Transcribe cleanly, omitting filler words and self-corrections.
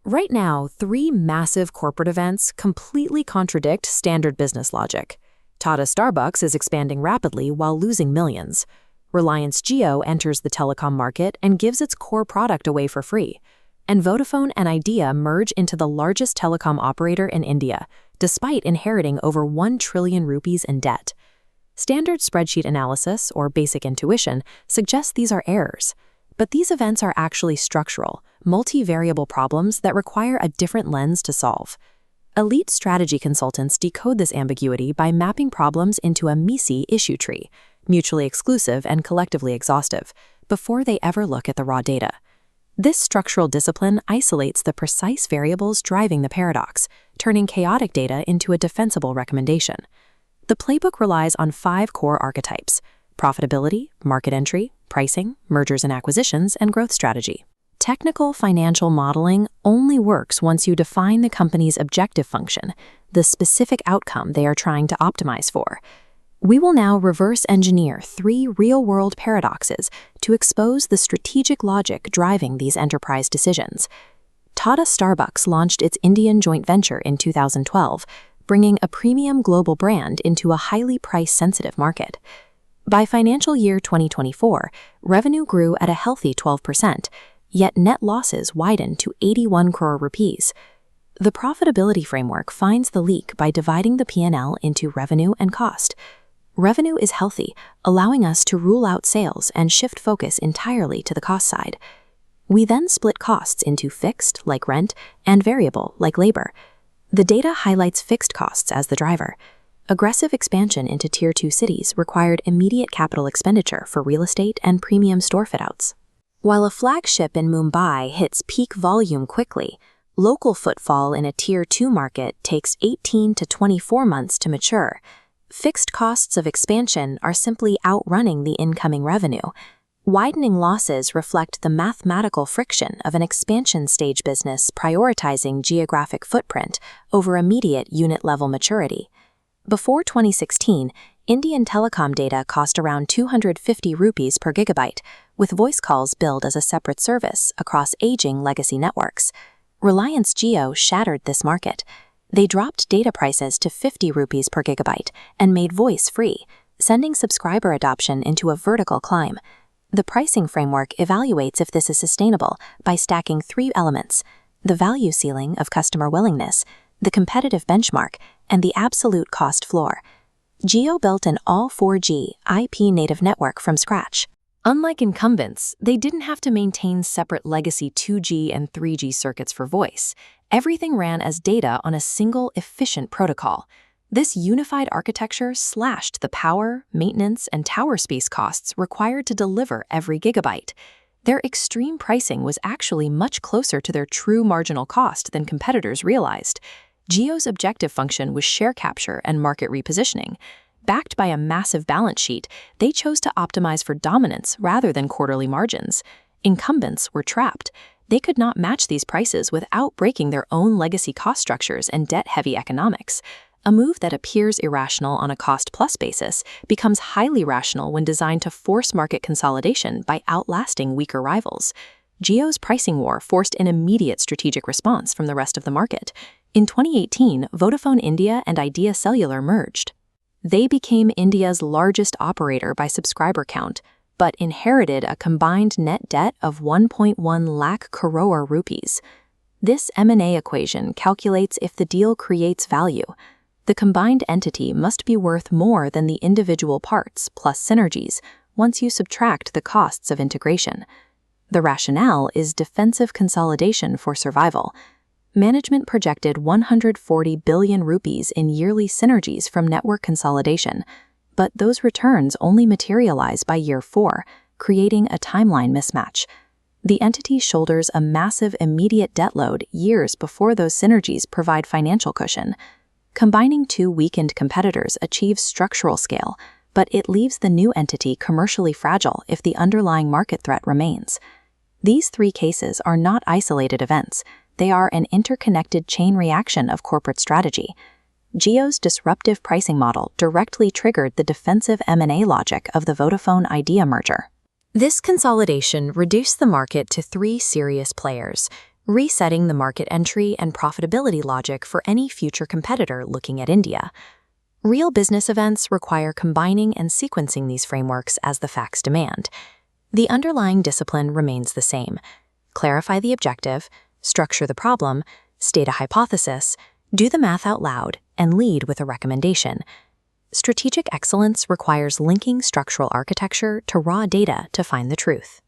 Right now, three massive corporate events completely contradict standard business logic. Tata Starbucks is expanding rapidly while losing millions. Reliance Jio enters the telecom market and gives its core product away for free. And Vodafone and Idea merge into the largest telecom operator in India, despite inheriting over 1 trillion rupees in debt. Standard spreadsheet analysis, or basic intuition, suggests these are errors. But these events are actually structural, multivariable problems that require a different lens to solve. Elite strategy consultants decode this ambiguity by mapping problems into a MECE issue tree, mutually exclusive and collectively exhaustive, before they ever look at the raw data. This structural discipline isolates the precise variables driving the paradox, turning chaotic data into a defensible recommendation. The playbook relies on 5 core archetypes: profitability, market entry, pricing, mergers and acquisitions, and growth strategy. Technical financial modeling only works once you define the company's objective function, the specific outcome they are trying to optimize for. We will now reverse engineer 3 real-world paradoxes to expose the strategic logic driving these enterprise decisions. Tata Starbucks launched its Indian joint venture in 2012, bringing a premium global brand into a highly price-sensitive market. By financial year 2024, revenue grew at a healthy 12%, yet net losses widened to 81 crore rupees. The profitability framework finds the leak by dividing the P&L into revenue and cost. Revenue is healthy, allowing us to rule out sales and shift focus entirely to the cost side. We then split costs into fixed, like rent, and variable, like labor. The data highlights fixed costs as the driver. Aggressive expansion into Tier 2 cities required immediate capital expenditure for real estate and premium store fit-outs. While a flagship in Mumbai hits peak volume quickly, local footfall in a Tier 2 market takes 18 to 24 months to mature. Fixed costs of expansion are simply outrunning the incoming revenue. Widening losses reflect the mathematical friction of an expansion stage business prioritizing geographic footprint over immediate unit-level maturity. Before 2016, Indian telecom data cost around 250 rupees per gigabyte, with voice calls billed as a separate service across aging legacy networks. Reliance Jio shattered this market. They dropped data prices to 50 rupees per gigabyte and made voice free, sending subscriber adoption into a vertical climb. The pricing framework evaluates if this is sustainable by stacking 3 elements: the value ceiling of customer willingness, the competitive benchmark, and the absolute cost floor. Jio built an all-4G IP-native network from scratch. Unlike incumbents, they didn't have to maintain separate legacy 2G and 3G circuits for voice. Everything ran as data on a single, efficient protocol. This unified architecture slashed the power, maintenance, and tower space costs required to deliver every gigabyte. Their extreme pricing was actually much closer to their true marginal cost than competitors realized. Jio's objective function was share capture and market repositioning. Backed by a massive balance sheet, they chose to optimize for dominance rather than quarterly margins. Incumbents were trapped. They could not match these prices without breaking their own legacy cost structures and debt-heavy economics. A move that appears irrational on a cost-plus basis becomes highly rational when designed to force market consolidation by outlasting weaker rivals. Jio's pricing war forced an immediate strategic response from the rest of the market. In 2018, Vodafone India and Idea Cellular merged. They became India's largest operator by subscriber count, but inherited a combined net debt of 1.1 lakh crore rupees. This M&A equation calculates if the deal creates value. The combined entity must be worth more than the individual parts plus synergies once you subtract the costs of integration. The rationale is defensive consolidation for survival. Management projected 140 billion rupees in yearly synergies from network consolidation, but those returns only materialize by year 4, creating a timeline mismatch. The entity shoulders a massive immediate debt load years before those synergies provide financial cushion. Combining 2 weakened competitors achieves structural scale, but it leaves the new entity commercially fragile if the underlying market threat remains. These 3 cases are not isolated events. They are an interconnected chain reaction of corporate strategy. Jio's disruptive pricing model directly triggered the defensive M&A logic of the Vodafone Idea merger. This consolidation reduced the market to 3 serious players: resetting the market entry and profitability logic for any future competitor looking at India. Real business events require combining and sequencing these frameworks as the facts demand. The underlying discipline remains the same. Clarify the objective, structure the problem, state a hypothesis, do the math out loud, and lead with a recommendation. Strategic excellence requires linking structural architecture to raw data to find the truth.